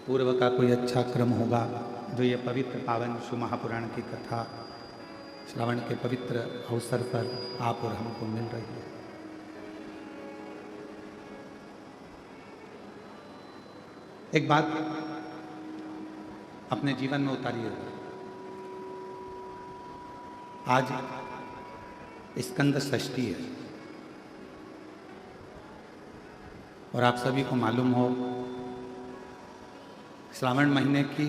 पूर्व का कोई अच्छा क्रम होगा जो ये पवित्र पावन शिव महापुराण की कथा श्रवण के पवित्र अवसर पर आप और हमको मिल रही है। एक बात अपने जीवन में उतारिए। आज स्कंद षष्ठी है और आप सभी को मालूम हो श्रावण महीने की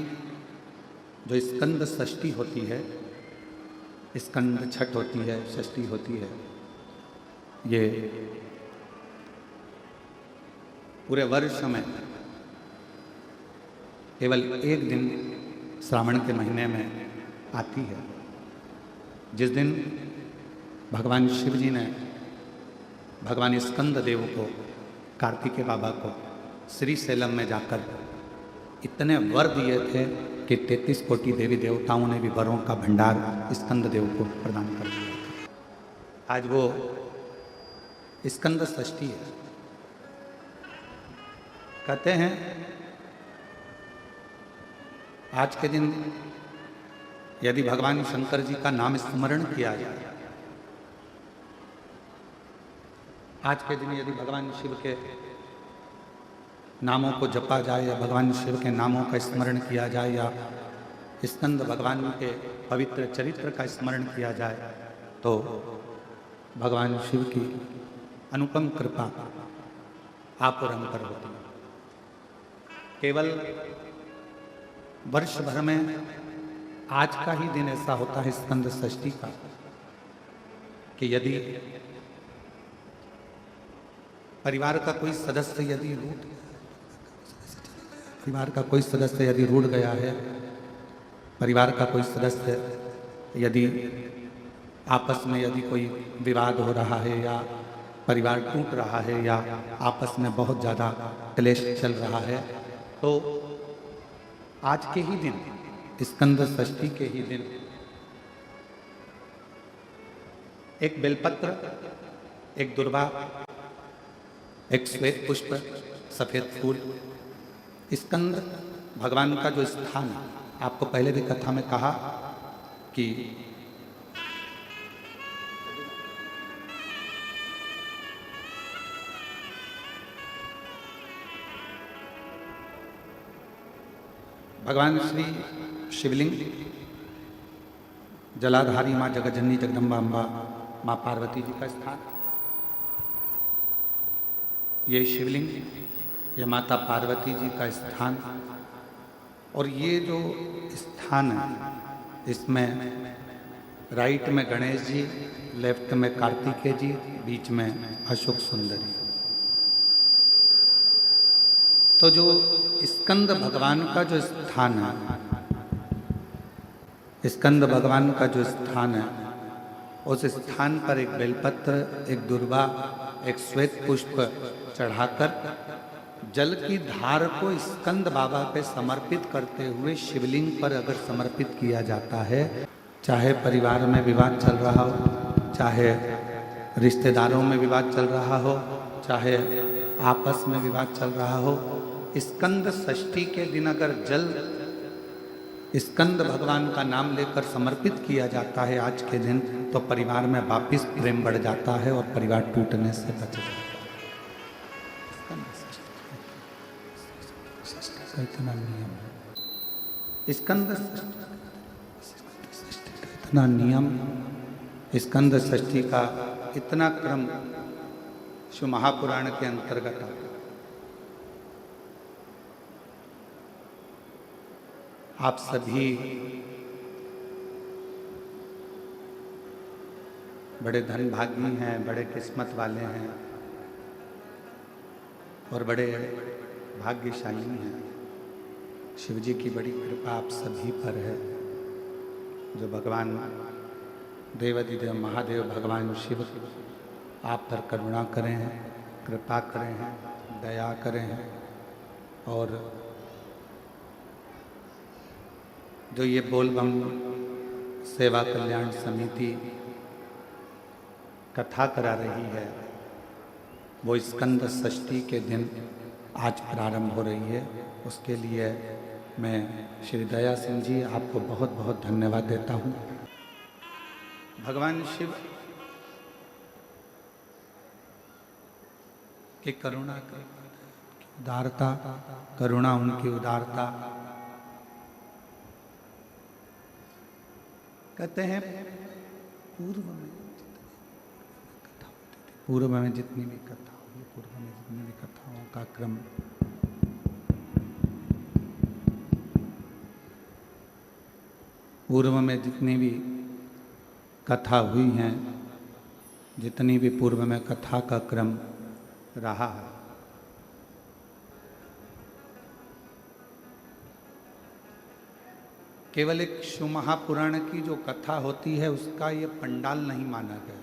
जो स्कंद षष्ठी होती है, स्कंद छठ होती है, षष्ठी होती है, ये पूरे वर्ष में केवल एक दिन श्रावण के महीने में आती है, जिस दिन भगवान शिव जी ने भगवान स्कंद देव को, कार्तिकेय बाबा को श्री सैलम में जाकर इतने वर दिए थे कि 33 कोटि देवी देवताओं ने भी वरों का भंडार स्कंद देव को प्रदान कर दिया। आज वो स्कंद षष्ठी है। कहते हैं आज के दिन यदि भगवान शंकर जी का नाम स्मरण किया जाए, आज के दिन यदि भगवान शिव के नामों को जपा जाए या भगवान शिव के नामों का स्मरण किया जाए या स्कंद भगवान के पवित्र चरित्र का स्मरण किया जाए, तो भगवान शिव की अनुपम कृपा आप और हम पर होती है। केवल वर्ष भर में आज का ही दिन ऐसा होता है स्कंद षष्ठी का कि यदि परिवार का कोई सदस्य यदि रूठ गया है, परिवार का कोई सदस्य यदि आपस में यदि कोई विवाद हो रहा है या परिवार टूट रहा है या आपस में बहुत ज़्यादा क्लेश चल रहा है, तो आज के ही दिन, स्कंद षष्ठी के ही दिन एक बेलपत्र, एक दुर्वा, एक श्वेत पुष्प, सफेद फूल, स्कंद भगवान का जो स्थान है, आपको पहले भी कथा में कहा कि भगवान श्री शिवलिंग जलाधारी माँ जगज्जननी जगदम्बा अम्बा माँ पार्वती जी का स्थान, ये शिवलिंग, ये माता पार्वती जी का स्थान, और ये जो स्थान है इसमें राइट में गणेश जी, लेफ्ट में कार्तिकेय जी, बीच में अशोक सुंदरी। तो जो स्कंद भगवान का जो स्थान है, स्कंद भगवान का जो स्थान है, उस स्थान पर एक बेलपत्र, एक दुर्वा, एक श्वेत पुष्प चढ़ाकर जल की धार को स्कंद बाबा पे समर्पित करते हुए शिवलिंग पर अगर समर्पित किया जाता है, चाहे परिवार में विवाद चल रहा हो, चाहे रिश्तेदारों में विवाद चल रहा हो, चाहे आपस में विवाद चल रहा हो, स्कंद षष्ठी के दिन अगर जल स्कंद भगवान का नाम लेकर समर्पित किया जाता है आज के दिन, तो परिवार में वापिस प्रेम बढ़ जाता है और परिवार टूटने से बच जाता है। इतना नियम, स्कंद इतना नियम, स्कंद षष्ठी का इतना क्रम शिव महापुराण के अंतर्गत आता है। आप सभी बड़े धनभागी हैं, बड़े किस्मत वाले हैं और बड़े भाग्यशाली हैं। शिव जी की बड़ी कृपा आप सभी पर है, जो भगवान देवाधिदेव महादेव भगवान शिव आप पर करुणा करें हैं, कृपा करें हैं, दया करें हैं। और जो ये बोलबम सेवा कल्याण समिति कथा करा रही है, वो स्कंद षष्ठी के दिन आज प्रारंभ हो रही है। उसके लिए मैं श्री दया सिंह जी आपको बहुत बहुत धन्यवाद देता हूँ। भगवान शिव की करुणा, उदारता, करुणा उनकी उदारता, कहते हैं पूर्व में जितनी भी कथा हुई, पूर्व में जितनी भी कथाओं का क्रम पूर्व में जितनी भी कथा हुई हैं, जितनी भी पूर्व में कथा का क्रम रहा है, केवल एक शिव महापुराण की जो कथा होती है उसका ये पंडाल नहीं माना गया।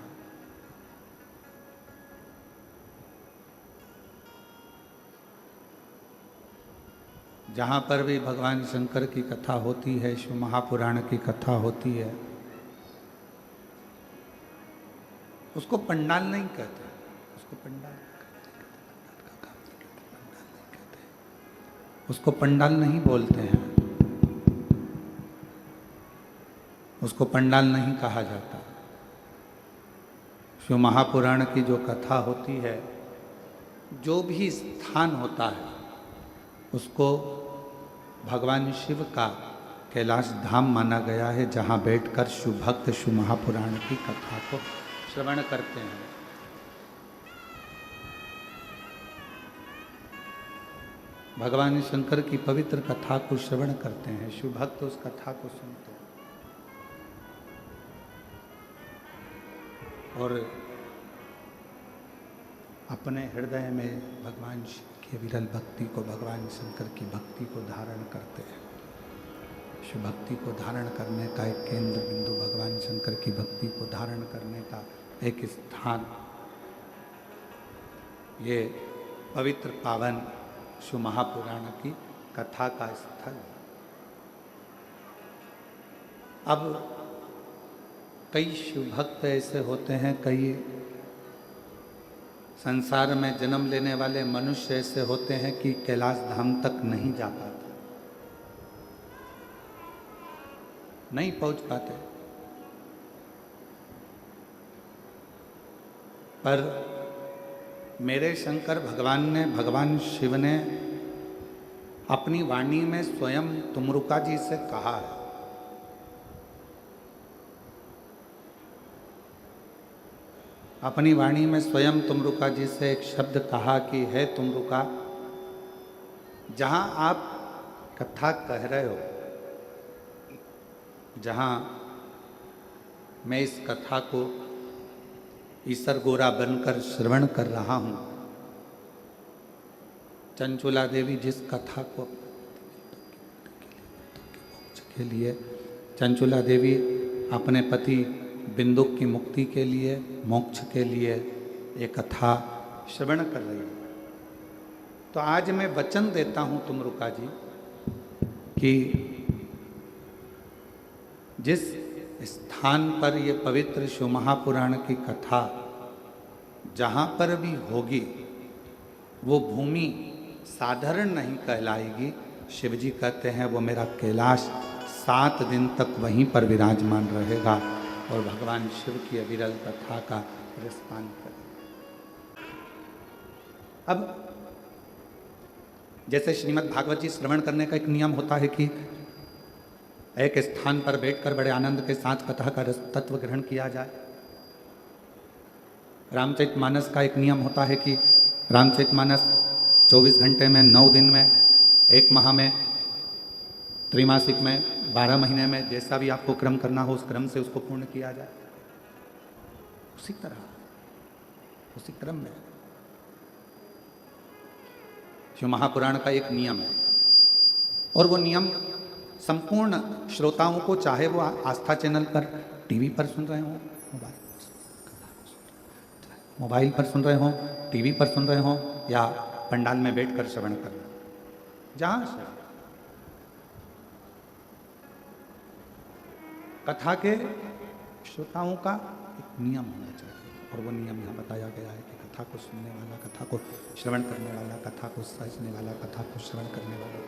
जहाँ पर भी भगवान शंकर की कथा होती है, शिव महापुराण की कथा होती है, उसको पंडाल नहीं कहते, उसको पंडाल उसको पंडाल नहीं बोलते हैं, उसको पंडाल नहीं कहा जाता। शिव महापुराण की जो कथा होती है, जो भी स्थान होता है, उसको भगवान शिव का कैलाश धाम माना गया है, जहाँ बैठकर शिव भक्त शिव महापुराण की कथा को श्रवण करते हैं। भगवान शंकर की पवित्र कथा को श्रवण करते हैं, शिव भक्त उस कथा को सुनते हैं और अपने हृदय में भगवान शिव की विरल भक्ति को, भगवान शंकर की भक्ति को धारण करते हैं। शिव भक्ति को धारण करने का एक केंद्र बिंदु, भगवान शंकर की भक्ति को धारण करने का एक स्थान, ये पवित्र पावन शिव महापुराण की कथा का स्थल। अब कई शिव भक्त ऐसे होते हैं, कई संसार में जन्म लेने वाले मनुष्य ऐसे होते हैं कि कैलाश धाम तक नहीं जा पाते, नहीं पहुंच पाते। पर मेरे शंकर भगवान ने, भगवान शिव ने अपनी वाणी में स्वयं तुमरुका जी से कहा है, अपनी वाणी में स्वयं तुमरुका जी से एक शब्द कहा कि है तुमरुका, जहाँ आप कथा कह रहे हो, जहाँ मैं इस कथा को ईसर गोरा बनकर श्रवण कर रहा हूँ, चंचुला देवी जिस कथा को के लिए, चंचुला देवी अपने पति बिंदुक की मुक्ति के लिए, मोक्ष के लिए एक कथा श्रवण कर रही है। तो आज मैं वचन देता हूँ तुमरुका जी कि जिस स्थान पर ये पवित्र शिव महापुराण की कथा जहाँ पर भी होगी, वो भूमि साधारण नहीं कहलाएगी। शिवजी कहते हैं वो मेरा कैलाश 7 दिन तक वहीं पर विराजमान रहेगा और भगवान शिव की अविरल कथा का रसपान करें। अब जैसे श्रीमद् भागवत जी श्रवण करने का एक नियम होता है कि एक स्थान पर बैठकर बड़े आनंद के साथ कथा का रस तत्व ग्रहण किया जाए। रामचरितमानस का एक नियम होता है कि रामचरितमानस 24 घंटे में, 9 दिन में, 1 माह में, त्रैमासिक में, 12 महीने में, जैसा भी आपको क्रम करना हो उस क्रम से उसको पूर्ण किया जाए। उसी तरह उसी क्रम में शिव महापुराण का एक नियम है और वो नियम संपूर्ण श्रोताओं को, चाहे वो आस्था चैनल पर टीवी पर सुन रहे हो, मोबाइल पर सुन रहे हो, टीवी पर सुन रहे हो या पंडाल में बैठकर श्रवण कर रहे हो, जहां से कथा के श्रोताओं का एक नियम होना चाहिए और वो नियम यहाँ बताया गया है कि कथा कथा को सुनने वाला, कथा को श्रवण करने वाला, कथा को समझने वाला, कथा को श्रवण करने वाला।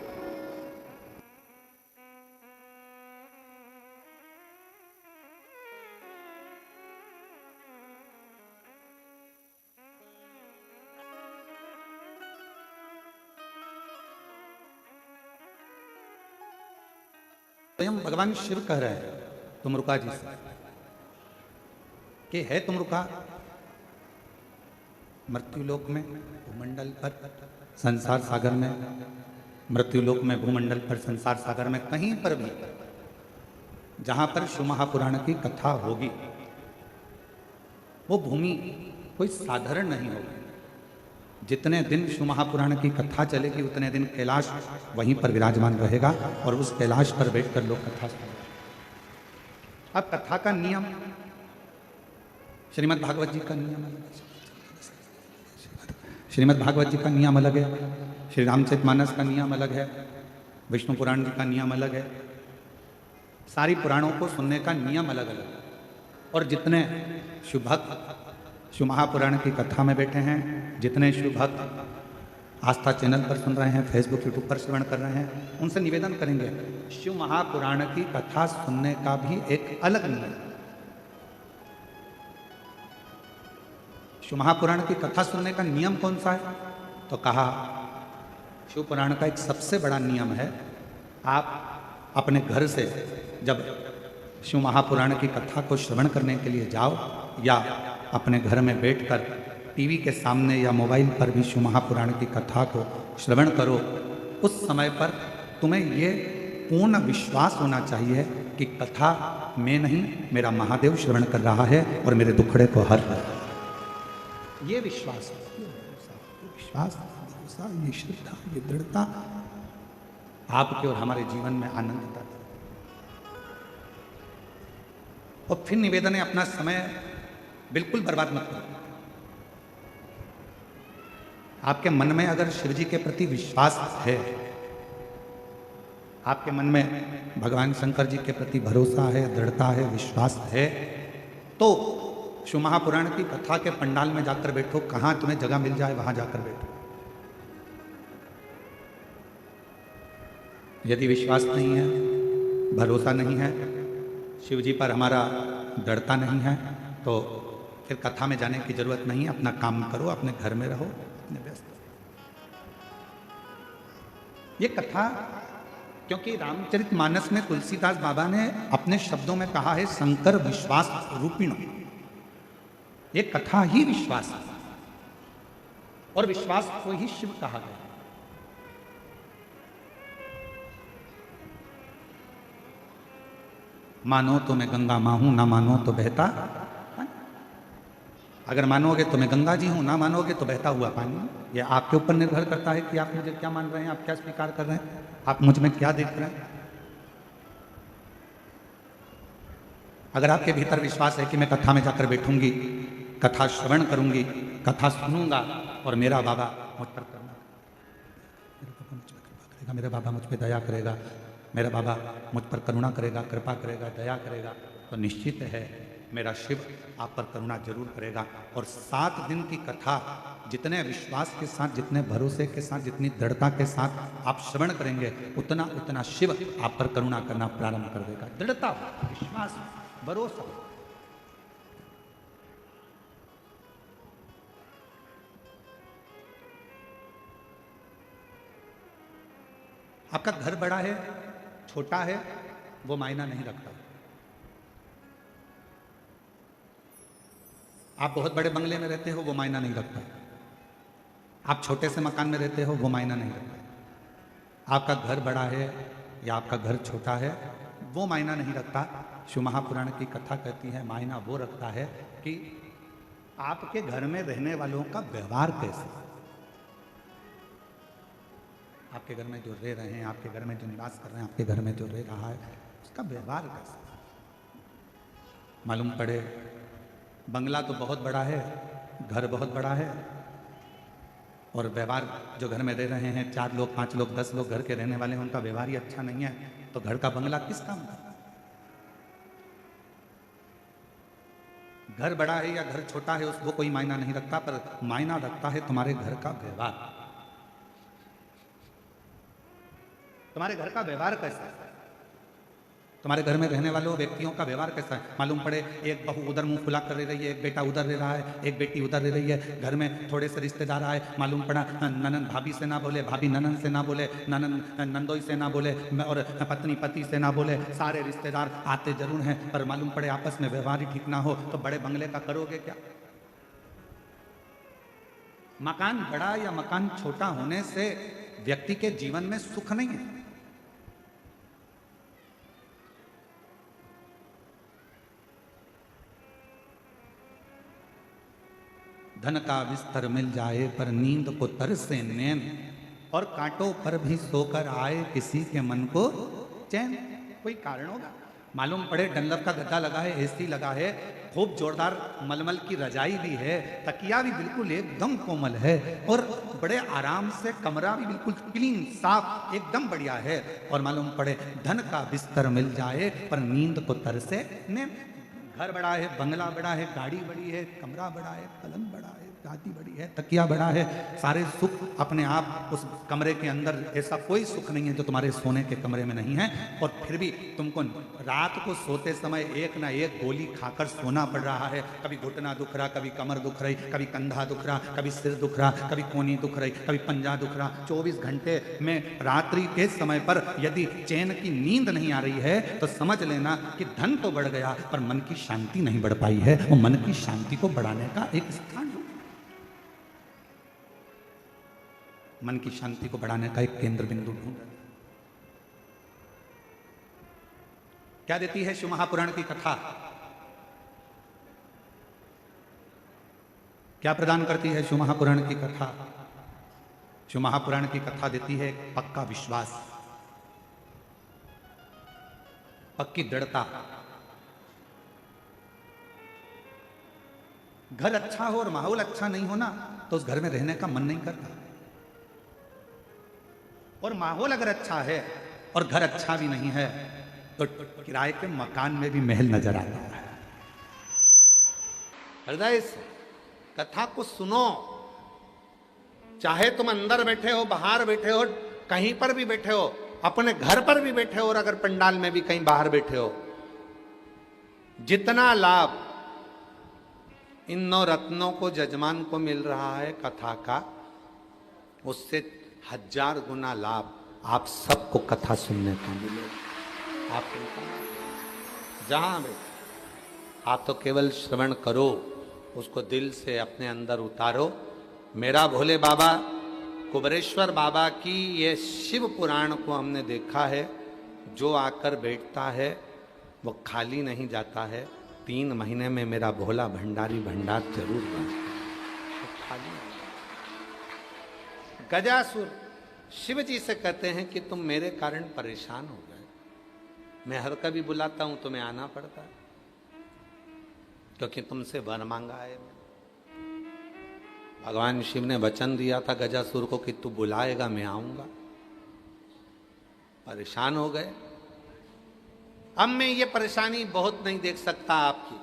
स्वयं भगवान शिव कह रहे हैं तुमरुका जी से कि है तुमरुका मृत्युलोक में, भूमंडल पर, संसार सागर में, मृत्युलोक में, भूमंडल पर, संसार सागर में, कहीं पर भी जहां पर शिव महापुराण की कथा होगी वो भूमि कोई साधारण नहीं होगी। जितने दिन शिव महापुराण की कथा चलेगी उतने दिन कैलाश वहीं पर विराजमान रहेगा और उस कैलाश पर बैठकर लोग कथा सुनेंगे। अब कथा का नियम श्रीमद् भागवत जी का नियम अलग है, श्रीमद् भागवत जी का नियम अलग है, श्री रामचरितमानस का नियम अलग है, विष्णु पुराण जी का नियम अलग है। सारी पुराणों को सुनने का नियम अलग अलग है। और जितने शिव भक्त शिव महापुराण की कथा में बैठे हैं, जितने शिव भक्त आस्था चैनल पर सुन रहे हैं, फेसबुक यूट्यूब पर श्रवण कर रहे हैं, उनसे निवेदन करेंगे शिव महापुराण की कथा सुनने का भी एक अलग नियम है। शिव महापुराण की कथा सुनने का नियम कौन सा है? तो कहा शिव पुराण का एक सबसे बड़ा नियम है, आप अपने घर से जब शिव महापुराण की कथा को श्रवण करने के लिए जाओ या अपने घर में बैठकर टीवी के सामने या मोबाइल पर भी शिव महापुराण की कथा को श्रवण करो, उस समय पर तुम्हें ये पूर्ण विश्वास होना चाहिए कि कथा मैं नहीं, मेरा महादेव श्रवण कर रहा है और मेरे दुखड़े को हर रहा है। ये विश्वास, ये विश्वास, ये श्रद्धा, ये दृढ़ता आपके और हमारे जीवन में आनंद देता है। और फिर निवेदन है, अपना समय बिल्कुल बर्बाद मत करो। आपके मन में अगर शिव जी के प्रति विश्वास है, आपके मन में भगवान शंकर जी के प्रति भरोसा है, दृढ़ता है, विश्वास है, तो शिव महापुराण की कथा के पंडाल में जाकर बैठो, कहां तुम्हें जगह मिल जाए वहां जाकर बैठो। यदि विश्वास नहीं है, भरोसा नहीं है, शिव जी पर हमारा दृढ़ता नहीं है, तो फिर कथा में जाने की जरूरत नहीं है। अपना काम करो, अपने घर में रहो, अपने व्यस्त। ये कथा, क्योंकि रामचरितमानस में तुलसीदास बाबा ने अपने शब्दों में कहा है शंकर विश्वास रूपिणो। ये कथा ही विश्वास है और विश्वास को ही शिव कहा गया। मानो तो मैं गंगा मां हूं, ना मानो तो बहता। अगर मानोगे तो मैं गंगा जी हूं, ना मानोगे तो बहता हुआ पानी। ये आपके ऊपर निर्भर करता है कि आप मुझे क्या मान रहे हैं, आप क्या स्वीकार कर रहे हैं, आप मुझ में क्या देख रहे हैं। अगर आपके भीतर विश्वास है कि मैं कथा में जाकर बैठूंगी, कथा श्रवण करूंगी, कथा सुनूंगा और मेरा बाबा मुझ पर करुणा करेगा, मेरा बाबा मुझ पर दया करेगा, मेरा बाबा मुझ पर करुणा करेगा, कृपा करेगा, दया करेगा, तो निश्चित है मेरा शिव आप पर करुणा जरूर करेगा। और 7 दिन की कथा जितने विश्वास के साथ, जितने भरोसे के साथ, जितनी दृढ़ता के साथ आप श्रवण करेंगे, उतना उतना शिव आप पर करुणा करना प्रारंभ कर देगा। दृढ़ता, विश्वास, भरोसा। आपका घर बड़ा है, छोटा है, वो मायना नहीं रखता। आप बहुत बड़े बंगले में रहते हो, वो मायना नहीं रखता। आप छोटे से मकान में रहते हो, वो मायना नहीं रखता। आपका घर बड़ा है या आपका घर छोटा है, वो मायना नहीं रखता। शिव महापुराण की कथा कहती है मायना वो रखता है कि आपके घर में रहने वालों का व्यवहार कैसे, आपके घर में जो रह रहे हैं, आपके घर में जो निवास कर रहे हैं, आपके घर में जो रह रहा है, उसका व्यवहार कैसा। मालूम पड़े बंगला तो बहुत बड़ा है, घर बहुत बड़ा है, और व्यवहार जो घर में रह रहे हैं 4 लोग, 5 लोग, 10 लोग घर के रहने वाले हैं, उनका व्यवहार ही अच्छा नहीं है, तो घर का बंगला किस काम का। घर बड़ा है या घर छोटा है उसको कोई मायना नहीं रखता, पर मायना रखता है तुम्हारे घर का व्यवहार। तुम्हारे घर का व्यवहार कैसा है, तुम्हारे घर में रहने वालों व्यक्तियों का व्यवहार कैसा है। मालूम पड़े एक बहू उधर मुंह फुला कर रह रही है, एक बेटा उधर रह रहा है, एक बेटी उधर रह रही है, घर में थोड़े से रिश्तेदार आए, मालूम पड़ा ननन भाभी से ना बोले, भाभी ननन से ना बोले, ननन नंदोई से ना बोले, और पत्नी पति से ना बोले, सारे रिश्तेदार आते जरूर हैं, पर मालूम पड़े आपस में व्यवहार ही ठीक ना हो तो बड़े बंगले का करोगे क्या। मकान बड़ा या मकान छोटा होने से व्यक्ति के जीवन में सुख नहीं है। धन का विस्तर मिल जाए पर नींद को तरसे नैन, और कांटों पर भी सोकर आए किसी के मन को चैन। कोई कारण होगा, मालूम पड़े डंलप का गद्दा लगा है, एसी लगा है, खूब जोरदार मलमल की रजाई भी है, तकिया भी बिल्कुल एकदम कोमल है, और बड़े आराम से कमरा भी बिल्कुल क्लीन साफ एकदम बढ़िया है, और मालूम पड़े धन का बिस्तर मिल जाए पर नींद को तरसे नैन। घर बड़ा है, बंगला बड़ा है, गाड़ी बड़ी है, कमरा बड़ा है, पलंग बड़ा है, गादी बड़ी है, तकिया बड़ा है, सारे सुख अपने आप उस कमरे के अंदर। ऐसा कोई सुख नहीं है जो तुम्हारे सोने के कमरे में नहीं है, और फिर भी तुमको रात को सोते समय एक ना एक गोली खाकर सोना पड़ रहा है। कभी घुटना दुख रहा, कभी कमर दुख रही, कभी कंधा दुख रहा, कभी सिर दुख रहा, कभी कोनी दुख रही, कभी पंजा दुख रहा। 24 घंटे में रात्रि के समय पर यदि चैन की नींद नहीं आ रही है तो समझ लेना कि धन तो बढ़ गया पर मन की शांति नहीं बढ़ पाई है। वो मन की शांति को बढ़ाने का एक स्थान, मन की शांति को बढ़ाने का एक केंद्र बिंदु ढूंढ। क्या देती है शिव महापुराण की कथा, क्या प्रदान करती है शिव महापुराण की कथा। शिव महापुराण की कथा देती है एक पक्का विश्वास, पक्की दृढ़ता। घर अच्छा हो और माहौल अच्छा नहीं हो ना तो उस घर में रहने का मन नहीं करता, और माहौल अगर अच्छा है और घर अच्छा भी नहीं है तो किराए के मकान में भी महल नजर आता है। हृदय से कथा को सुनो, चाहे तुम अंदर बैठे हो, बाहर बैठे हो, कहीं पर भी बैठे हो, अपने घर पर भी बैठे हो, और अगर पंडाल में भी कहीं बाहर बैठे हो, जितना लाभ इन 9 रत्नों को जजमान को मिल रहा है कथा का, उससे 1000 गुना लाभ आप सबको कथा सुनने का मिलेगा। आप जहां भी आप तो केवल श्रवण करो, उसको दिल से अपने अंदर उतारो। मेरा भोले बाबा कुबरेश्वर बाबा की ये शिव पुराण को हमने देखा है, जो आकर बैठता है वो खाली नहीं जाता है। 3 महीने में मेरा भोला भंडारी भंडार जरूर बनता है। गजासुर शिव जी से कहते हैं कि तुम मेरे कारण परेशान हो गए, मैं हर कभी बुलाता हूं तुम्हें आना पड़ता है, क्योंकि तुमसे वर मांगा है। भगवान शिव ने वचन दिया था गजासुर को कि तू बुलाएगा मैं आऊंगा। परेशान हो गए। अब मैं ये परेशानी बहुत नहीं देख सकता आपकी।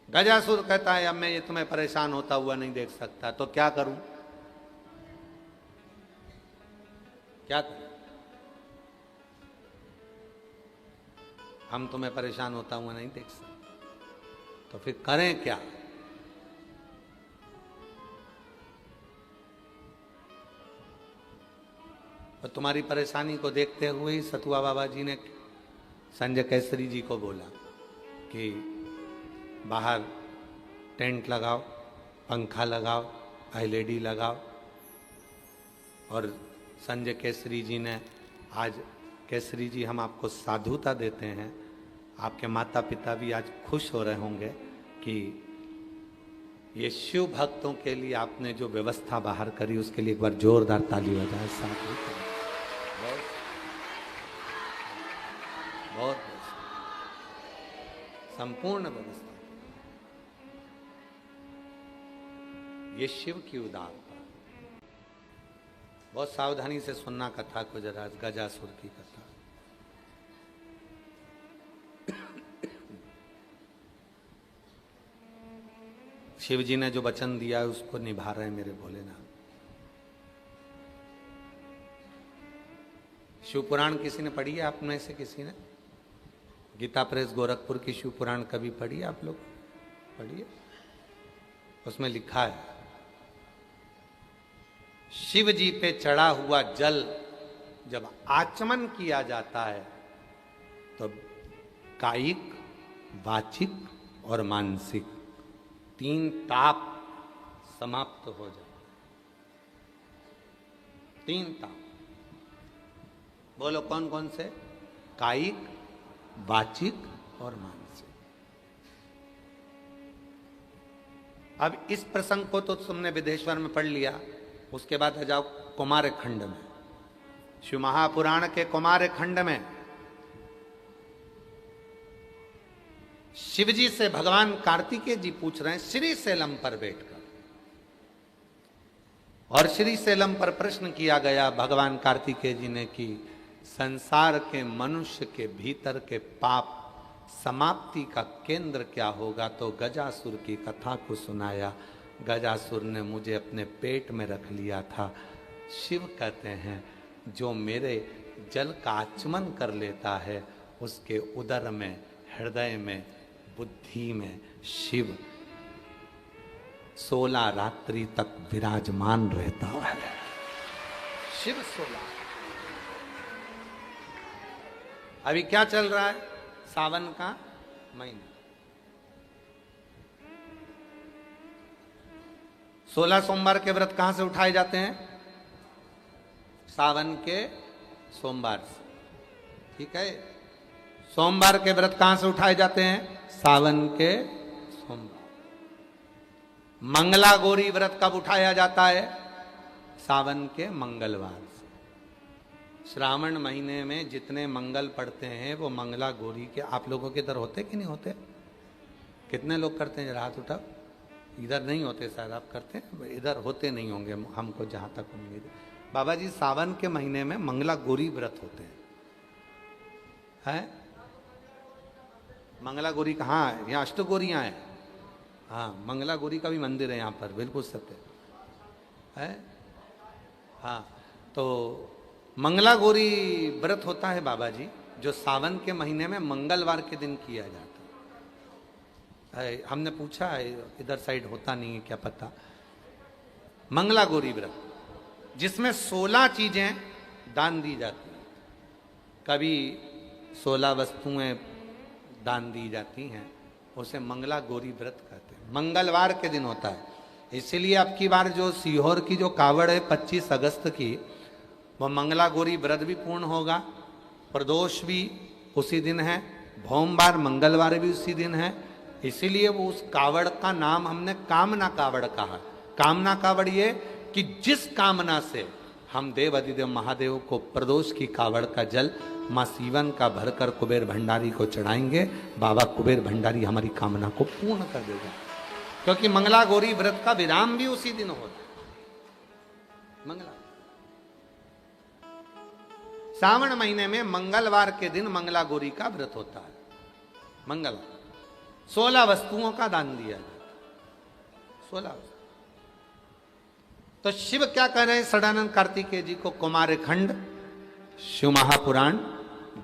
गजासुर कहता है अब मैं ये तुम्हें परेशान होता हुआ नहीं देख सकता, तो क्या करूं, क्या करूं? हम तुम्हें परेशान होता हुआ नहीं देख सकते, तो फिर करें क्या? तो तुम्हारी परेशानी को देखते हुए ही सतुआ बाबा जी ने संजय केसरी जी को बोला कि बाहर टेंट लगाओ, पंखा लगाओ, एलईडी लगाओ। और संजय केसरी जी ने आज, केसरी जी हम आपको साधुता देते हैं, आपके माता पिता भी आज खुश हो रहे होंगे कि ये शिव भक्तों के लिए आपने जो व्यवस्था बाहर करी उसके लिए एक बार जोरदार ताली बजाए। साधु बहुत संपूर्ण व्यवस्था, ये शिव की उदारता। बहुत सावधानी से सुनना कथा को जरा, गजासुर की कथा। शिव जी ने जो वचन दिया है उसको निभा रहे हैं मेरे भोलेनाथ। शिव पुराण किसी ने पढ़ी है आप में से? किसी ने गीता प्रेस गोरखपुर की शिव पुराण कभी पढ़ी है? आप लोग पढ़िए, उसमें लिखा है शिव जी पे चढ़ा हुआ जल जब आचमन किया जाता है तो कायिक, वाचिक और मानसिक 3 ताप समाप्त हो जाए। 3 ताप बोलो कौन कौन से? कायिक, वाचिक और मानसिक। अब इस प्रसंग को तो तुमने विदेश्वर में पढ़ लिया, उसके बाद आ जाओ कुमार खंड में। शिव महापुराण के कुमार खंड में शिवजी से भगवान कार्तिकेय जी पूछ रहे हैं श्री शैलम पर बैठकर, और श्री शैलम पर प्रश्न किया गया भगवान कार्तिकेय जी ने कि संसार के मनुष्य के भीतर के पाप समाप्ति का केंद्र क्या होगा? तो गजासुर की कथा को सुनाया। गजासुर ने मुझे अपने पेट में रख लिया था। शिव कहते हैं जो मेरे जल का आचमन कर लेता है उसके उदर में, हृदय में, बुद्धि में शिव 16 रात्रि तक विराजमान रहता है। शिव 16। अभी क्या चल रहा है? सावन का महीना। 16 सोमवार के व्रत कहां से उठाए जाते हैं? सावन के सोमवार से। ठीक है, सोमवार के व्रत कहां से उठाए जाते हैं? सावन के सोमवार। मंगला गौरी व्रत कब उठाया जाता है? सावन के मंगलवार से। श्रावण महीने में जितने मंगल पड़ते हैं वो मंगला गौरी के। आप लोगों के इधर होते कि नहीं होते? कितने लोग करते हैं? जरा हाथ उठाओ। इधर नहीं होते शायद, आप करते हैं? इधर होते नहीं होंगे हमको जहां तक उम्मीद है। बाबा जी सावन के महीने में मंगला गौरी व्रत होते हैं। मंगला गौरी कहाँ है? यहाँ अष्टगौरियाँ हैं। हाँ, मंगला गौरी का भी मंदिर है यहाँ पर, बिल्कुल सत्य है। हाँ, तो मंगला गौरी व्रत होता है बाबा जी, जो सावन के महीने में मंगलवार के दिन किया जाता है। हमने पूछा है, इधर साइड होता नहीं है, क्या पता। मंगला गौरी व्रत जिसमें 16 चीजें दान दी जाती हैं। कभी 16 वस्तुएं दान दी जाती हैं, उसे मंगला गौरी व्रत कहते हैं। मंगलवार के दिन होता है। इसलिए अब की बार जो सीहोर की जो कावड़ है 25 अगस्त की, वह मंगला गौरी व्रत भी पूर्ण होगा। प्रदोष भी उसी दिन है, भोमवार मंगलवार भी उसी दिन है। इसीलिए वो उस कावड़ का नाम हमने कामना कावड़ कहा। कामना कावड़ ये कि जिस कामना से हम देव अधिदेव महादेव को प्रदोष की कावड़ का जल माँ सीवन का भरकर कुबेर भंडारी को चढ़ाएंगे, बाबा कुबेर भंडारी हमारी कामना को पूर्ण कर देगा। क्योंकि मंगला गौरी व्रत का विराम भी उसी दिन होता है। मंगला सावन महीने में मंगलवार के दिन मंगला गौरी का व्रत होता है। मंगलवार 16 वस्तुओं का दान दिया जाता है। 16 वस्तु। तो शिव क्या कह रहे हैं सदानंद कार्तिकेय जी को? कुमार खंड शिव महापुराण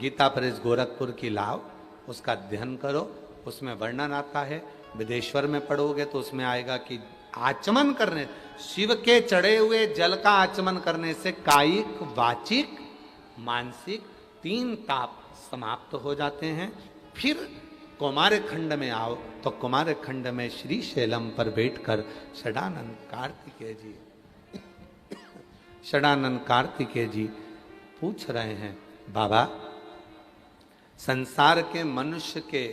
गीता प्रेस गोरखपुर की लाओ, उसका अध्ययन करो। उसमें वर्णन आता है। विदेश्वर में पढ़ोगे तो उसमें आएगा कि आचमन करने, शिव के चढ़े हुए जल का आचमन करने से कायिक, वाचिक, मानसिक 3 ताप समाप्त हो जाते हैं। फिर कुमार खंड में आओ तो कुमार खंड में श्री शैलम पर बैठकर सदानंद कार्तिकेय जी पूछ रहे हैं, बाबा संसार के मनुष्य के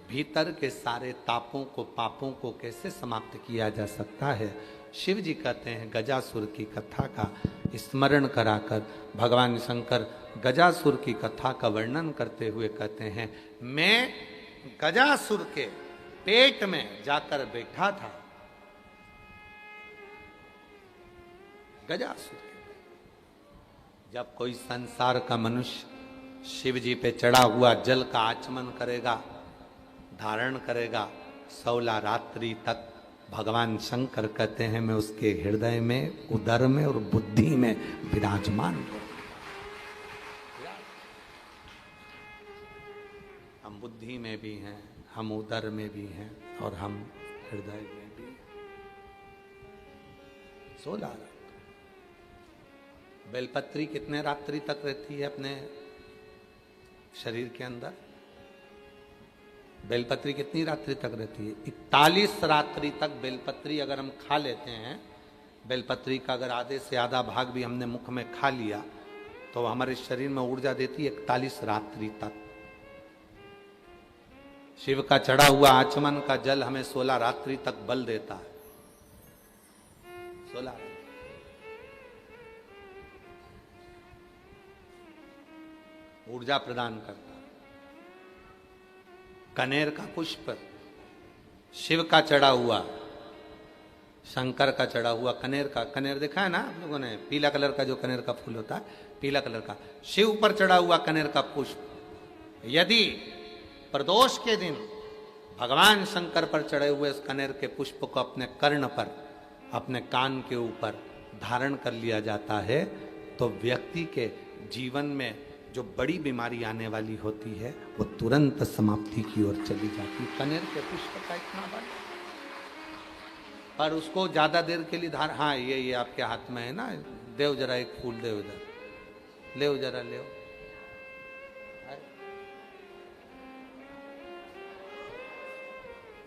भीतर के सारे तापों को, पापों को कैसे समाप्त किया जा सकता है? शिव जी कहते हैं, गजासुर की कथा का स्मरण कराकर भगवान शंकर गजासुर की कथा का वर्णन करते हुए कहते हैं, मैं गजासुर के पेट में जाकर बैठा था। गजासुर जब कोई संसार का मनुष्य शिव जी पे चढ़ा हुआ जल का आचमन करेगा, धारण करेगा, 16 रात्रि तक भगवान शंकर कहते हैं मैं उसके हृदय में, उदर में और बुद्धि में विराजमान हूं। हम बुद्धि में भी हैं, हम उदर में भी हैं और हम हृदय में भी। 16 रात। बेलपत्री कितने रात्रि तक रहती है अपने शरीर के अंदर? बेलपत्री कितनी रात्रि तक रहती है? 41 रात्रि तक बेलपत्री अगर हम खा लेते हैं, बेलपत्री का अगर आधे से आधा भाग भी हमने मुख में खा लिया तो हमारे शरीर में ऊर्जा देती है 41 रात्रि तक। शिव का चढ़ा हुआ आचमन का जल हमें 16 रात्रि तक बल देता है। 16 ऊर्जा प्रदान करता है। कनेर का पुष्प, शिव का चढ़ा हुआ, शंकर का चढ़ा हुआ कनेर का, कनेर देखा है ना आप लोगों ने? पीला कलर का जो कनेर का फूल होता है, पीला कलर का, शिव पर चढ़ा हुआ कनेर का पुष्प यदि प्रदोष के दिन भगवान शंकर पर चढ़े हुए उस कनेर के पुष्प को अपने कर्ण पर, अपने कान के ऊपर धारण कर लिया जाता है तो व्यक्ति के जीवन में जो बड़ी बीमारी आने वाली होती है वो तुरंत समाप्ति की ओर चली जाती है। कनेर के पुष्प का इतना बल, पर उसको ज्यादा देर के लिए धार। हाँ, ये आपके हाथ में है ना, देव जरा एक फूल देव जरा, ले जरा ले।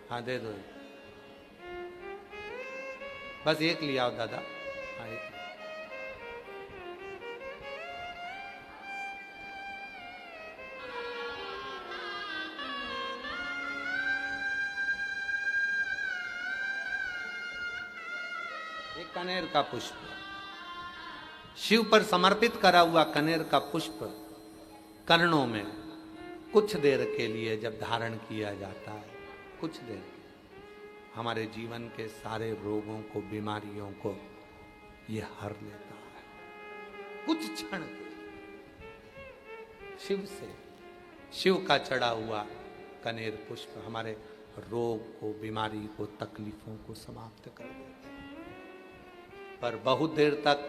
हाँ दे दो, बस एक लिया आओ दादा। हाँ एक कनेर का पुष्प, शिव पर समर्पित करा हुआ कनेर का पुष्प कर्णों में कुछ देर के लिए जब धारण किया जाता है, कुछ देर हमारे जीवन के सारे रोगों को, बीमारियों को ये हर लेता है। कुछ क्षण शिव से, शिव का चढ़ा हुआ कनेर पुष्प हमारे रोग को, बीमारी को, तकलीफों को समाप्त कर देता है। पर बहुत देर तक,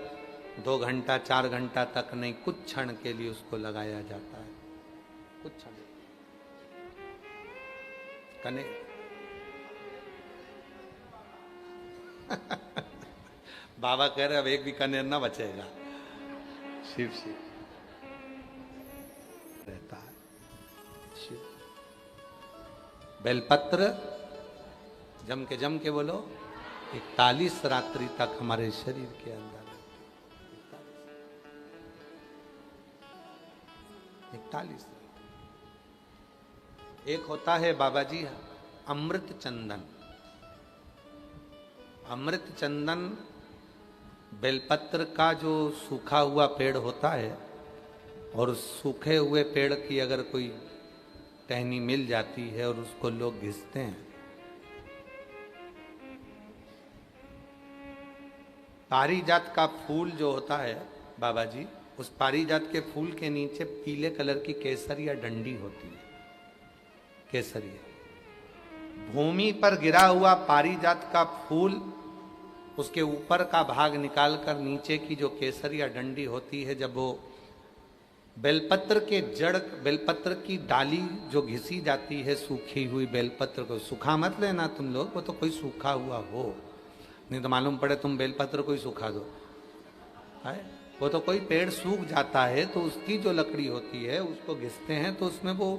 2 घंटा 4 घंटा तक नहीं, कुछ क्षण के लिए उसको लगाया जाता है। कुछ क्षण कनेर बाबा कह रहे अब एक भी कनेर ना बचेगा। शिव शिव रहता है। शिव बेलपत्र जम के बोलो, 41 रात्रि तक हमारे शरीर के अंदर, 41। एक होता है बाबा जी अमृत चंदन। अमृत चंदन बेलपत्र का जो सूखा हुआ पेड़ होता है, और उस सूखे हुए पेड़ की अगर कोई टहनी मिल जाती है और उसको लोग घिसते हैं, पारिजात का फूल जो होता है बाबा जी, उस पारिजात के फूल के नीचे पीले कलर की केसरिया डंडी होती है। केसरिया भूमि पर गिरा हुआ पारिजात का फूल, उसके ऊपर का भाग निकालकर नीचे की जो केसरिया डंडी होती है, जब वो बेलपत्र के जड़, बेलपत्र की डाली जो घिसी जाती है सूखी हुई बेलपत्र को, सूखा मत लेना तुम लोग, वो तो कोई सूखा हुआ हो, नहीं तो मालूम पड़े तुम बेलपत्र को ही सूखा दो है। वो तो कोई पेड़ सूख जाता है तो उसकी जो लकड़ी होती है उसको घिसते हैं, तो उसमें वो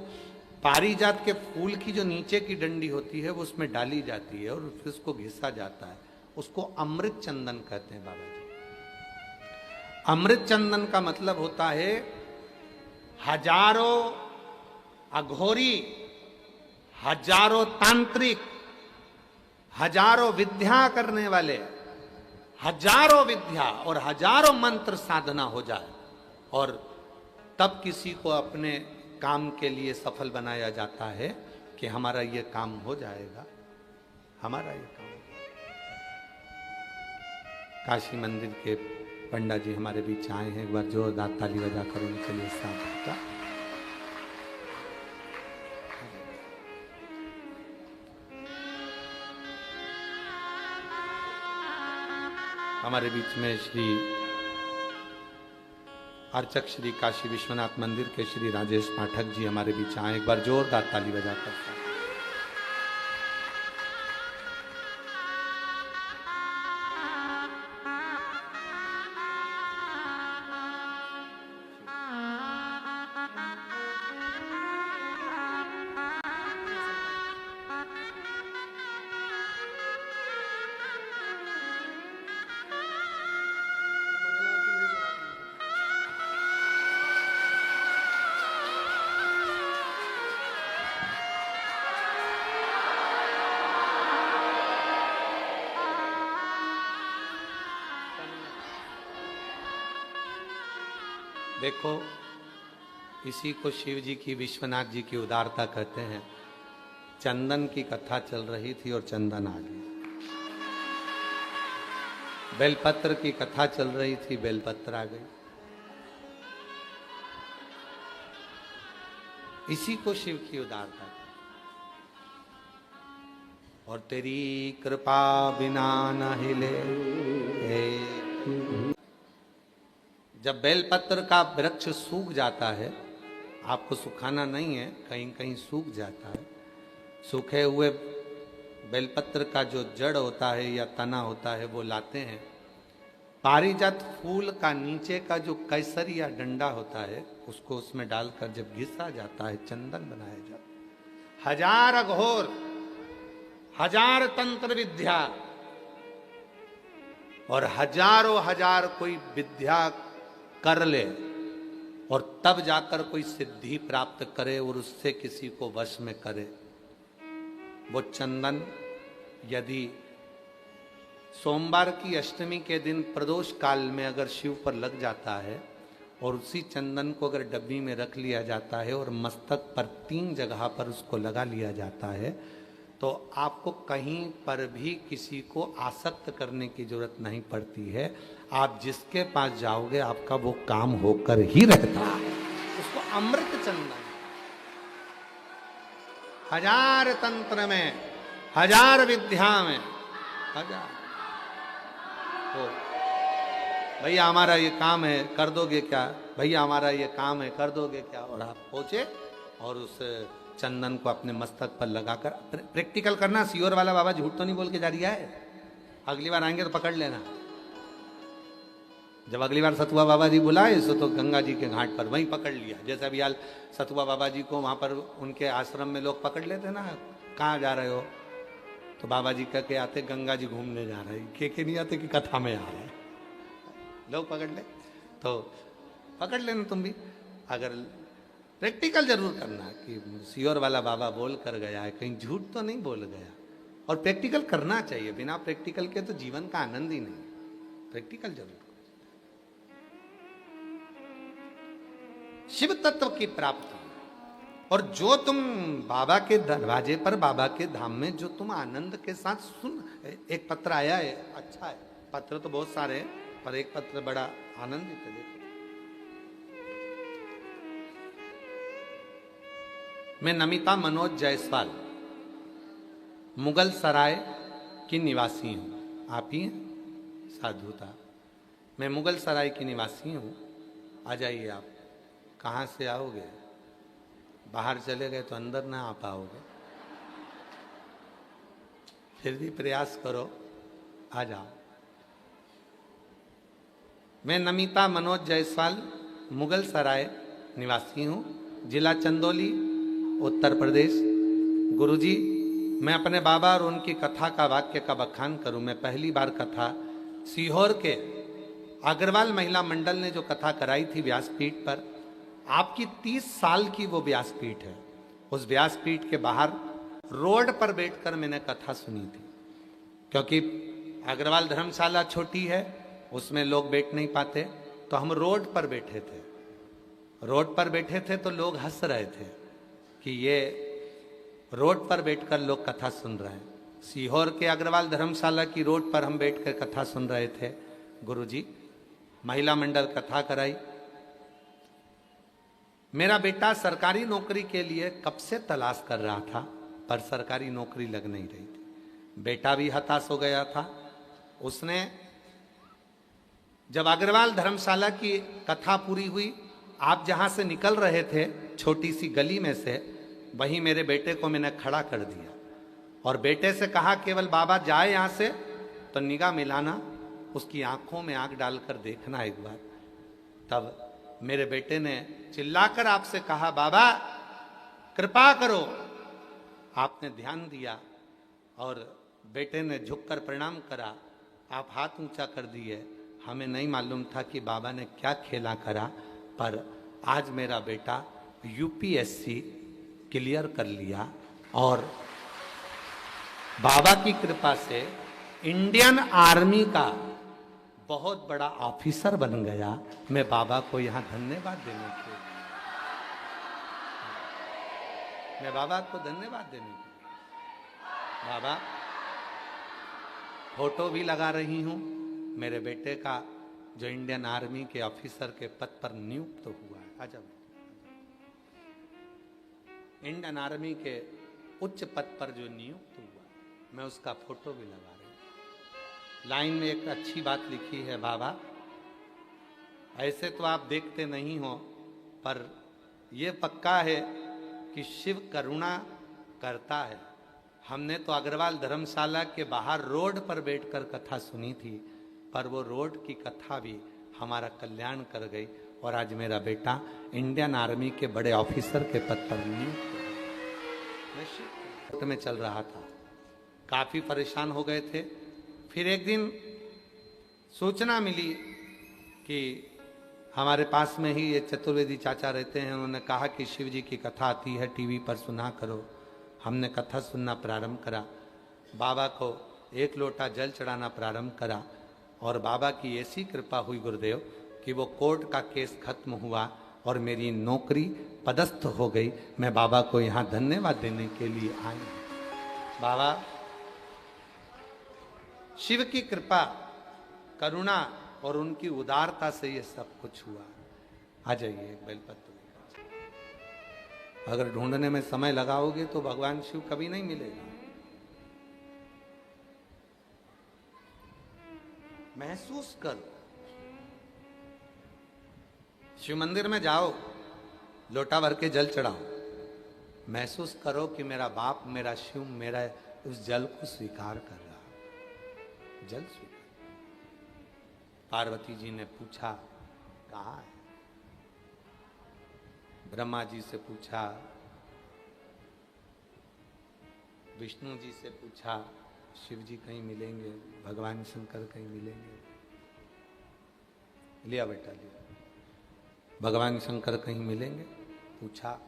पारिजात के फूल की जो नीचे की डंडी होती है वो उसमें डाली जाती है और फिर उसको घिसा जाता है। उसको अमृत चंदन कहते हैं बाबा जी। अमृत चंदन का मतलब होता है हजारों अघोरी, हजारों तांत्रिक, हजारों विद्या करने वाले, हजारों विद्या और हजारों मंत्र साधना हो जाए और तब किसी को अपने काम के लिए सफल बनाया जाता है कि हमारा ये काम हो जाएगा, हमारा ये काम। काशी मंदिर के पंडा जी हमारे बीच आए हैं, एक बार जोरदार ताली बजाकर उनके लिए स्वागत का। हमारे बीच में श्री अर्चक श्री काशी विश्वनाथ मंदिर के श्री राजेश पाठक जी हमारे बीच आए। एक बार जोरदार ताली बजाकर। देखो, इसी को शिव जी की, विश्वनाथ जी की उदारता कहते हैं। चंदन की कथा चल रही थी और चंदन आ गई। बेलपत्र की कथा चल रही थी, बेलपत्र आ गई। इसी को शिव की उदारता। और तेरी कृपा बिना न हिले। जब बेलपत्र का वृक्ष सूख जाता है, आपको सुखाना नहीं है, कहीं कहीं सूख जाता है, सूखे हुए बेलपत्र का जो जड़ होता है या तना होता है वो लाते हैं। पारिजात फूल का नीचे का जो कैसर या डंडा होता है उसको उसमें डालकर जब घिसा जाता है, चंदन बनाया जाता है। हजार अघोर, हजार तंत्र विद्या और हजारों हजार कोई विद्या कर ले और तब जाकर कोई सिद्धि प्राप्त करे और उससे किसी को वश में करे। वो चंदन यदि सोमवार की अष्टमी के दिन प्रदोष काल में अगर शिव पर लग जाता है और उसी चंदन को अगर डब्बी में रख लिया जाता है और मस्तक पर 3 जगह पर उसको लगा लिया जाता है, तो आपको कहीं पर भी किसी को आसक्त करने की जरूरत नहीं पड़ती है। आप जिसके पास जाओगे आपका वो काम होकर ही रहता है। उसको अमृत चंदन। हजार तंत्र में, हजार विद्या में, हजार। तो भैया हमारा ये काम है, कर दोगे क्या? भैया हमारा ये काम है, कर दोगे क्या? और आप पहुंचे और उस चंदन को अपने मस्तक पर लगाकर प्रैक्टिकल करना। सियोर वाला बाबा झूठ तो नहीं बोल के जा रहा है। अगली बार आएंगे तो पकड़ लेना। जब अगली बार सतुआ बाबा जी बुलाए तो गंगा जी के घाट पर वहीं पकड़ लिया। जैसे अभी हाल सतुआ बाबा जी को वहां पर उनके आश्रम में लोग पकड़ लेते ना, कहाँ जा रहे हो? तो बाबा जी कह के आते गंगा जी घूमने जा रहे हैं। के नहीं आते कि कथा में आ रहे हैं, लोग पकड़ ले। तो पकड़ लेना तुम भी। अगर प्रैक्टिकल जरूर करना कि सियोर वाला बाबा बोल कर गया है, कहीं झूठ तो नहीं बोल गया। और प्रैक्टिकल करना चाहिए, बिना प्रैक्टिकल के तो जीवन का आनंद ही नहीं। प्रैक्टिकल जरूर। शिव तत्व की प्राप्ति और जो तुम बाबा के दरवाजे पर, बाबा के धाम में जो तुम आनंद के साथ सुन। एक पत्र आया है, अच्छा है। पत्र तो बहुत सारे हैं पर एक पत्र बड़ा आनंदित है। मैं नमिता मनोज जायसवाल मुगल सराय की निवासी हूँ। आप ही हैं? साधुता। मैं मुगल सराय की निवासी हूँ। आ जाइए आप। कहाँ से आओगे? बाहर चले गए तो अंदर ना आ पाओगे, फिर भी प्रयास करो, आ जाओ। मैं नमिता मनोज जायसवाल मुगल सराय निवासी हूँ, जिला चंदौली, उत्तर प्रदेश। गुरुजी, मैं अपने बाबा और उनकी कथा का वाक्य का बखान करूं। मैं पहली बार कथा सीहोर के अग्रवाल महिला मंडल ने जो कथा कराई थी व्यासपीठ पर, आपकी 30 साल की वो व्यासपीठ है। उस व्यासपीठ के बाहर रोड पर बैठकर मैंने कथा सुनी थी, क्योंकि अग्रवाल धर्मशाला छोटी है, उसमें लोग बैठ नहीं पाते, तो हम रोड पर बैठे थे। रोड पर बैठे थे तो लोग हंस रहे थे कि ये रोड पर बैठकर लोग कथा सुन रहे हैं। सीहोर के अग्रवाल धर्मशाला की रोड पर हम बैठकर कथा सुन रहे थे। गुरुजी, महिला मंडल कथा कराई। मेरा बेटा सरकारी नौकरी के लिए कब से तलाश कर रहा था, पर सरकारी नौकरी लग नहीं रही थी। बेटा भी हताश हो गया था। उसने जब अग्रवाल धर्मशाला की कथा पूरी हुई, आप जहां से निकल रहे थे छोटी सी गली में से, वहीं मेरे बेटे को मैंने खड़ा कर दिया और बेटे से कहा केवल बाबा जाए यहां से तो निगाह मिलाना, उसकी आंखों में आंख डालकर देखना एक बार। तब मेरे बेटे ने चिल्लाकर आपसे कहा, बाबा कृपा करो। आपने ध्यान दिया और बेटे ने झुककर प्रणाम करा, आप हाथ ऊंचा कर दिए। हमें नहीं मालूम था कि बाबा ने क्या खेला करा, पर आज मेरा बेटा यूपीएससी क्लियर कर लिया और बाबा की कृपा से इंडियन आर्मी का बहुत बड़ा ऑफिसर बन गया। मैं बाबा को यहां धन्यवाद देने के लिए, मैं बाबा को धन्यवाद देने के लिए, बाबा फोटो भी लगा रही हूं मेरे बेटे का जो इंडियन आर्मी के ऑफिसर के पद पर नियुक्त हुआ है। आजा, इंडियन आर्मी के उच्च पद पर जो नियुक्त हुआ, मैं उसका फोटो भी लगा रही हूं। लाइन में एक अच्छी बात लिखी है, बाबा ऐसे तो आप देखते नहीं हो, पर यह पक्का है कि शिव करुणा करता है। हमने तो अग्रवाल धर्मशाला के बाहर रोड पर बैठकर कथा सुनी थी, पर वो रोड की कथा भी हमारा कल्याण कर गई और आज मेरा बेटा इंडियन आर्मी के बड़े ऑफिसर के पद पर नियुक्त में चल रहा था। काफी परेशान हो गए थे। फिर एक दिन सूचना मिली कि हमारे पास में ही ये चतुर्वेदी चाचा रहते हैं, उन्होंने कहा कि शिव जी की कथा आती है टीवी पर, सुना करो। हमने कथा सुनना प्रारंभ करा, बाबा को एक लोटा जल चढ़ाना प्रारंभ करा और बाबा की ऐसी कृपा हुई गुरुदेव कि वो कोर्ट का केस खत्म हुआ और मेरी नौकरी पदस्थ हो गई। मैं बाबा को यहाँ धन्यवाद देने के लिए आई। बाबा शिव की कृपा, करुणा और उनकी उदारता से ये सब कुछ हुआ। आ जाइए एक बेलपत्र। अगर ढूंढने में समय लगाओगे तो भगवान शिव कभी नहीं मिलेगा। महसूस करो, शिव मंदिर में जाओ, लोटा भर के जल चढ़ाओ, महसूस करो कि मेरा बाप, मेरा शिव, मेरा उस जल को स्वीकार कर रहा। जल स्वीकार। पार्वती जी ने पूछा कहाँ है, ब्रह्मा जी से पूछा, विष्णु जी से पूछा, शिव जी कहीं मिलेंगे, भगवान शंकर कहीं मिलेंगे। लिया बेटा लिया, भगवान शंकर कहीं मिलेंगे, पूछा।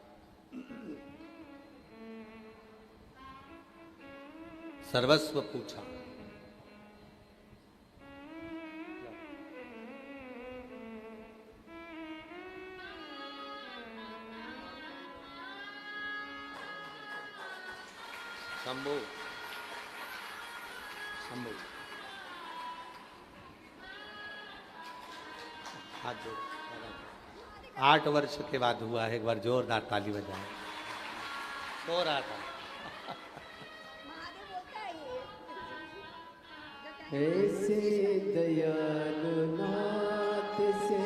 सर्वस्व पूछा। शंभू शंभू हाथ जोड़। 8 वर्ष के बाद हुआ है, एक बार जोरदार ताली बजाए। सो रहा था। ऐसे दयालु नाथ से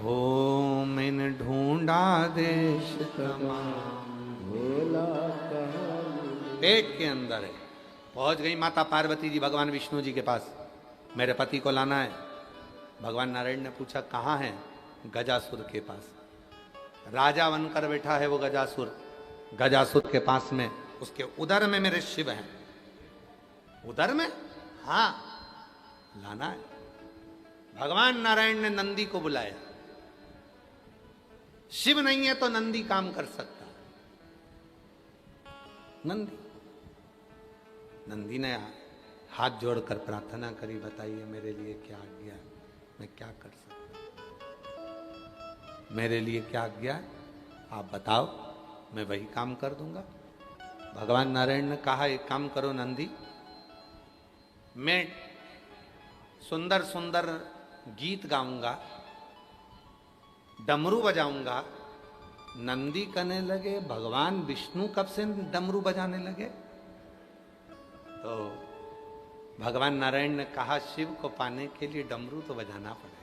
ओ मैंने ढूंढा देश तमाम, भोला पेट के अंदर है। पहुंच गई माता पार्वती जी भगवान विष्णु जी के पास, मेरे पति को लाना है। भगवान नारायण ने पूछा कहाँ है, गजासुर के पास। राजा बनकर बैठा है वो गजासुर। गजासुर के पास में, उसके उदर में मेरे शिव हैं। उदर में, हाँ, लाना है। भगवान नारायण ने नंदी को बुलाया। शिव नहीं है तो नंदी काम कर सकता। नंदी ने हाथ जोड़कर प्रार्थना करी, बताइए मेरे लिए क्या आज्ञा है, मैं क्या कर सकता हूं, मेरे लिए क्या आज्ञा है, आप बताओ, मैं वही काम कर दूंगा। भगवान नारायण ने कहा एक काम करो नंदी, मैं सुंदर सुंदर गीत गाऊंगा, डमरू बजाऊंगा। नंदी कहने लगे भगवान विष्णु कब से डमरू बजाने लगे? तो भगवान नारायण ने कहा शिव को पाने के लिए डमरू तो बजाना पड़ेगा।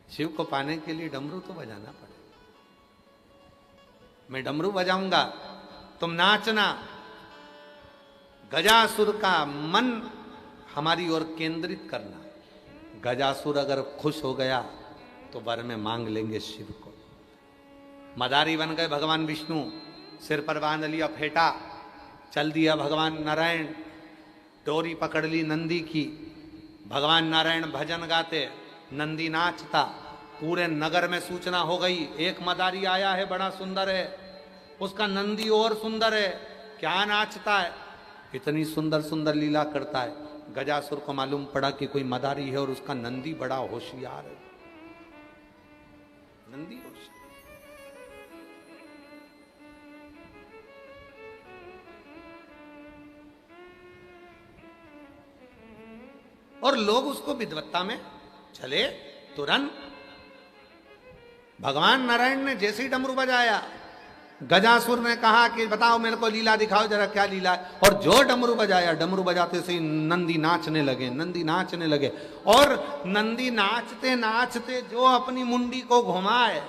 शिव को पाने के लिए डमरू तो बजाना पड़ेगा। मैं डमरू बजाऊंगा, तुम नाचना। गजासुर का मन हमारी ओर केंद्रित करना। गजासुर अगर खुश हो गया तो वर में मांग लेंगे शिव को। मदारी बन गए भगवान विष्णु, सिर पर बांध लिया फेटा, चल दिया भगवान नारायण, डोरी पकड़ ली नंदी की। भगवान नारायण भजन गाते, नंदी नाचता। पूरे नगर में सूचना हो गई, एक मदारी आया है, बड़ा सुंदर है, उसका नंदी और सुंदर है, क्या नाचता है, इतनी सुंदर सुंदर लीला करता है। गजासुर को मालूम पड़ा कि कोई मदारी है और उसका नंदी बड़ा होशियार है। नंदी होशियार। और लोग उसको विद्वत्ता में चले। तुरंत भगवान नारायण ने जैसे ही डमरू बजाया, गजासुर ने कहा कि बताओ मेरे को लीला दिखाओ जरा, क्या लीला है। और जो डमरू बजाया, डमरू बजाते से नंदी नाचने लगे, नंदी नाचने लगे। और नंदी नाचते नाचते जो अपनी मुंडी को घुमाए,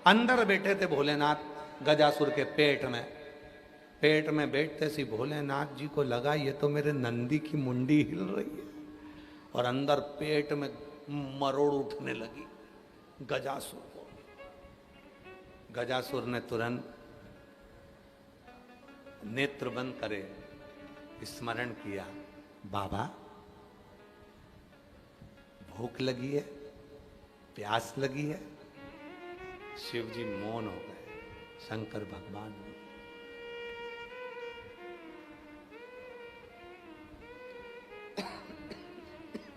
अंदर बैठे थे भोलेनाथ गजासुर के पेट में। पेट में बैठते सी भोलेनाथ जी को लगा ये तो मेरे नंदी की मुंडी हिल रही है। और अंदर पेट में मरोड़ उठने लगी गजासुर को। गजासुर ने तुरंत नेत्र बंद करे स्मरण किया, बाबा भूख लगी है, प्यास लगी है। शिव जी मौन हो गए। शंकर भगवान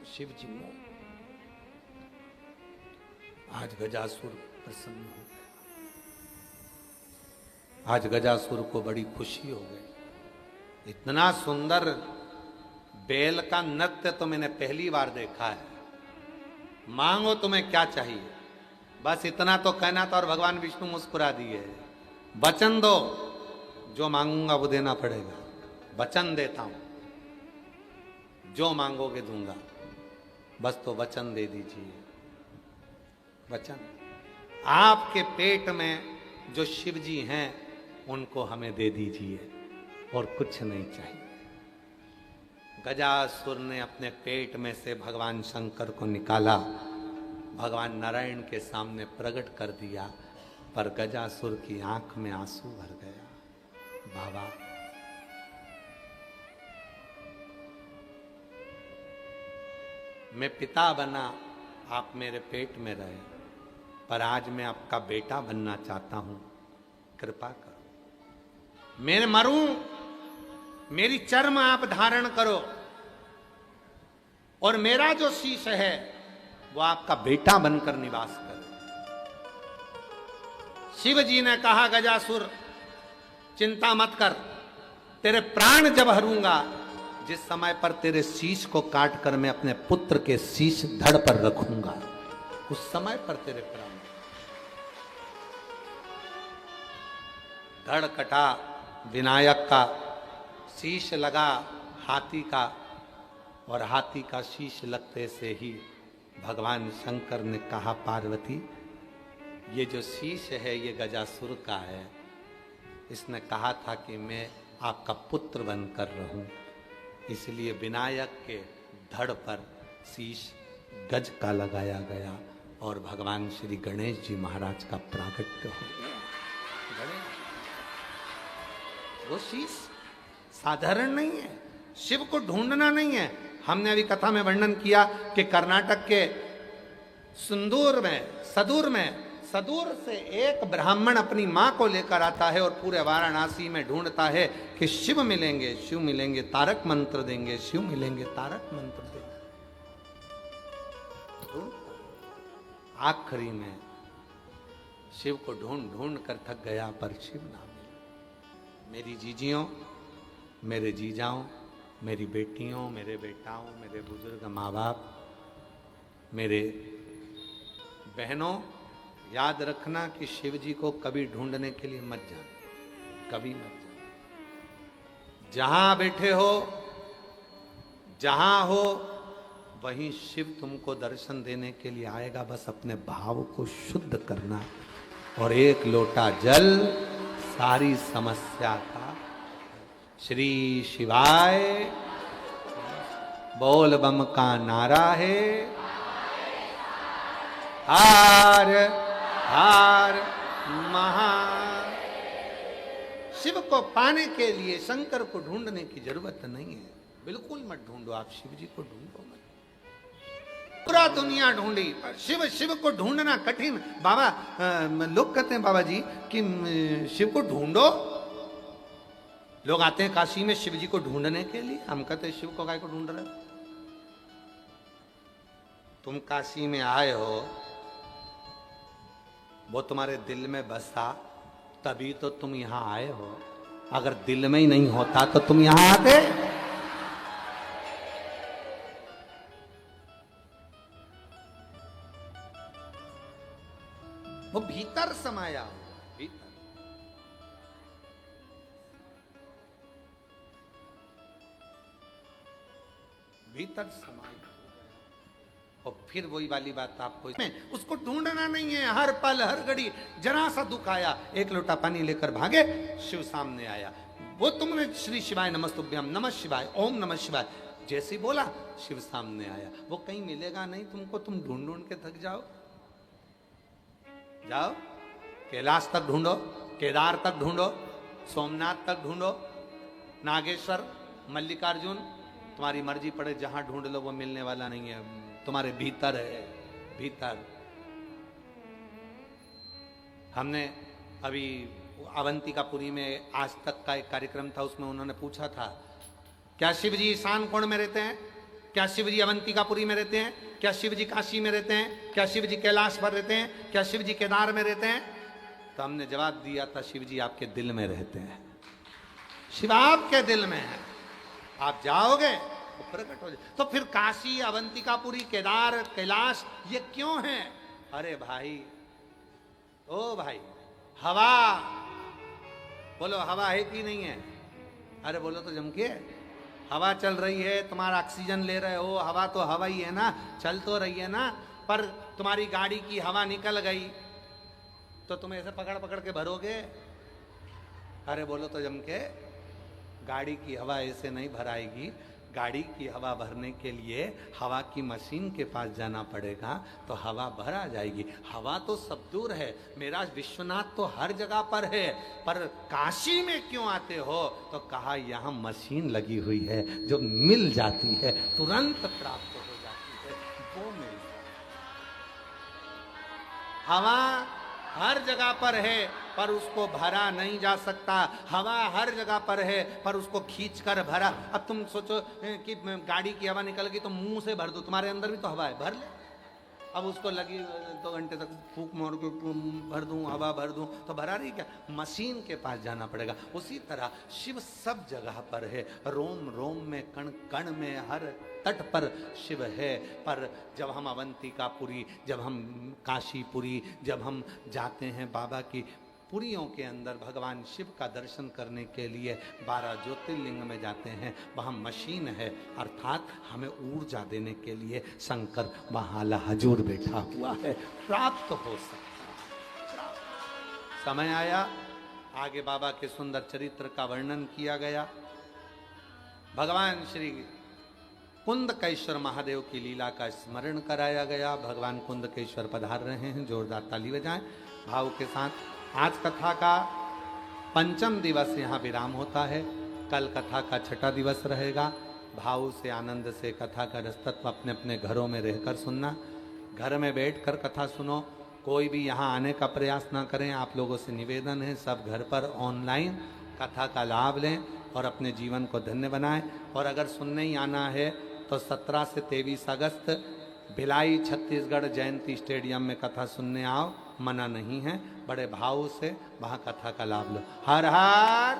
शिव जी मौन। आज गजासुर प्रसन्न हो गया। आज गजासुर को बड़ी खुशी हो गई। इतना सुंदर बैल का नृत्य तो मैंने पहली बार देखा है। मांगो तुम्हें क्या चाहिए, बस इतना तो कहना था। और भगवान विष्णु मुस्कुरा दिए, वचन दो, जो मांगूंगा वो देना पड़ेगा। वचन देता हूं, जो मांगोगे दूंगा, बस तो वचन दे दीजिए। वचन। आपके पेट में जो शिव जी हैं उनको हमें दे दीजिए, और कुछ नहीं चाहिए। गजासुर ने अपने पेट में से भगवान शंकर को निकाला, भगवान नारायण के सामने प्रकट कर दिया। पर गजासुर की आंख में आंसू भर गया। बाबा मैं पिता बना, आप मेरे पेट में रहे, पर आज मैं आपका बेटा बनना चाहता हूं, कृपा करो। मैं मरूं, मेरी चर्म आप धारण करो, और मेरा जो शीश है वो आपका बेटा बनकर निवास करे। शिव जी ने कहा, गजासुर चिंता मत कर, तेरे प्राण जब हरूंगा, जिस समय पर तेरे शीश को काट कर मैं अपने पुत्र के शीश धड़ पर रखूंगा, उस समय पर तेरे प्राण। धड़ कटा, विनायक का शीश लगा हाथी का, और हाथी का शीश लगते से ही भगवान शंकर ने कहा, पार्वती ये जो शीश है ये गजासुर का है। इसने कहा था कि मैं आपका पुत्र बनकर रहूं, इसलिए विनायक के धड़ पर शीश गज का लगाया गया, और भगवान श्री गणेश जी महाराज का प्राकट्य हो गया। वो शीश साधारण नहीं है, शिव को ढूंढना नहीं है। हमने अभी कथा में वर्णन किया कि कर्नाटक के सदूर से एक ब्राह्मण अपनी मां को लेकर आता है और पूरे वाराणसी में ढूंढता है कि शिव मिलेंगे, शिव मिलेंगे, तारक मंत्र देंगे, शिव मिलेंगे, तारक मंत्र देंगे। आखिरी में शिव को ढूंढ ढूंढ कर थक गया, पर शिव ना मिले। मेरी जीजियों, मेरे जीजाओं, मेरी बेटियों, मेरे बेटाओं, मेरे बुजुर्ग माँ बाप, मेरे बहनों, याद रखना कि शिव जी को कभी ढूंढने के लिए मत जाना, कभी मत जाना। जहां बैठे हो, जहां हो, वहीं शिव तुमको दर्शन देने के लिए आएगा। बस अपने भाव को शुद्ध करना और एक लोटा जल सारी समस्या का। श्री शिवाय बोल बम का नारा है। हार हार महा। शिव को पाने के लिए शंकर को ढूंढने की जरूरत नहीं है। बिल्कुल मत ढूंढो, आप शिव जी को ढूंढो मत। पूरा दुनिया ढूंढी पर शिव को ढूंढना कठिन। बाबा लोग कहते हैं बाबा जी कि शिव को ढूंढो। लोग आते हैं काशी में शिव जी को ढूंढने के लिए। हम कहते हैं शिव को काय को ढूंढ रहे हो? तुम काशी में आए हो, वो तुम्हारे दिल में बसा, तभी तो तुम यहां आए हो। अगर दिल में ही नहीं होता तो तुम यहां आते? वो भीतर समाया हो, भीतर। भीतर समाया। और फिर वही वाली बात आपको उसको ढूंढना नहीं है। हर पल हर घड़ी जरा सा दुख आया, एक लोटा पानी लेकर भागे, शिव सामने आया। वो तुमने श्री शिवाय नमस्तुभ्यम, नमः शिवाय, ओम नमः शिवाय जैसी बोला, शिव सामने आया। वो कहीं मिलेगा नहीं तुमको, तुम ढूंढ ढूंढ के थक जाओ। जाओ कैलाश तक ढूंढो, केदार तक ढूंढो, सोमनाथ तक ढूंढो, नागेश्वर, मल्लिकार्जुन, तुम्हारी मर्जी पड़े जहां ढूंढ लो, वो मिलने वाला नहीं है। तुम्हारे भीतर है, भीतर। हमने अभी अवंतिकापुरी में आज तक का एक कार्यक्रम था, उसमें उन्होंने पूछा था क्या शिव जी ईशान कोण में रहते हैं? क्या शिव जी अवंतिकापुरी में रहते हैं? क्या शिव जी काशी में रहते हैं? क्या शिव जी कैलाश पर रहते हैं? क्या शिव जी केदार में रहते हैं? तो हमने जवाब दिया था शिव जी आपके दिल में रहते हैं। शिव आपके दिल में है, आप जाओगे तो प्रकट हो जाए। तो फिर काशी, अवंतिकापुरी, केदार, कैलाश ये क्यों है? अरे भाई, ओ भाई, हवा बोलो, हवा है कि नहीं है? अरे बोलो तो जम के। हवा चल रही है, तुम्हारा ऑक्सीजन ले रहे हो, हवा तो हवा ही है ना, चल तो रही है ना। पर तुम्हारी गाड़ी की हवा निकल गई तो तुम ऐसे पकड़ पकड़ के भरोगे? अरे बोलो तो जम के। गाड़ी की हवा ऐसे नहीं भराएगी। गाड़ी की हवा भरने के लिए हवा की मशीन के पास जाना पड़ेगा तो हवा भर आ जाएगी। हवा तो सब दूर है, मेरा विश्वनाथ तो हर जगह पर है, पर काशी में क्यों आते हो? तो कहा यहाँ मशीन लगी हुई है जो मिल जाती है, तुरंत प्राप्त हो जाती है, वो मिल जाती है। हवा हर जगह पर है पर उसको भरा नहीं जा सकता। हवा हर जगह पर है पर उसको खींचकर भरा। अब तुम सोचो कि गाड़ी की हवा निकल गई तो मुंह से भर दो, तुम्हारे अंदर भी तो हवा है, भर ले। अब उसको लगी 2 घंटे तक फूंक मार के भर दूं, हवा भर दूं, तो भरा रही क्या? मशीन के पास जाना पड़ेगा। उसी तरह शिव सब जगह पर है, रोम रोम में, कण कण में, हर तट पर शिव है। पर जब हम अवंतिकापुरी, जब हम काशीपुरी, जब हम जाते हैं बाबा की पुरियों के अंदर भगवान शिव का दर्शन करने के लिए 12 ज्योतिर्लिंग में जाते हैं, वहाँ मशीन है, अर्थात हमें ऊर्जा देने के लिए शंकर वहाँ हजूर बैठा हुआ है, प्राप्त हो सकता है। समय आया, आगे बाबा के सुंदर चरित्र का वर्णन किया गया। भगवान श्री कुंदकेश्वर महादेव की लीला का स्मरण कराया गया। भगवान कुंदकेश्वर पधार रहे हैं, जोरदार ताली बजाएं भाव के साथ। आज कथा का 5वां दिवस यहाँ विराम होता है, कल कथा का 6वां दिवस रहेगा। भाव से, आनंद से कथा का रसतत्व अपने अपने घरों में रहकर सुनना। घर में बैठकर कथा सुनो, कोई भी यहाँ आने का प्रयास ना करें। आप लोगों से निवेदन है, सब घर पर ऑनलाइन कथा का लाभ लें और अपने जीवन को धन्य बनाएं। और अगर सुनने ही आना है तो 17 से 23 अगस्त भिलाई छत्तीसगढ़ जयंती स्टेडियम में कथा सुनने आओ, मना नहीं है। बड़े भाव से वहाँ कथा का लाभ लो। हर हर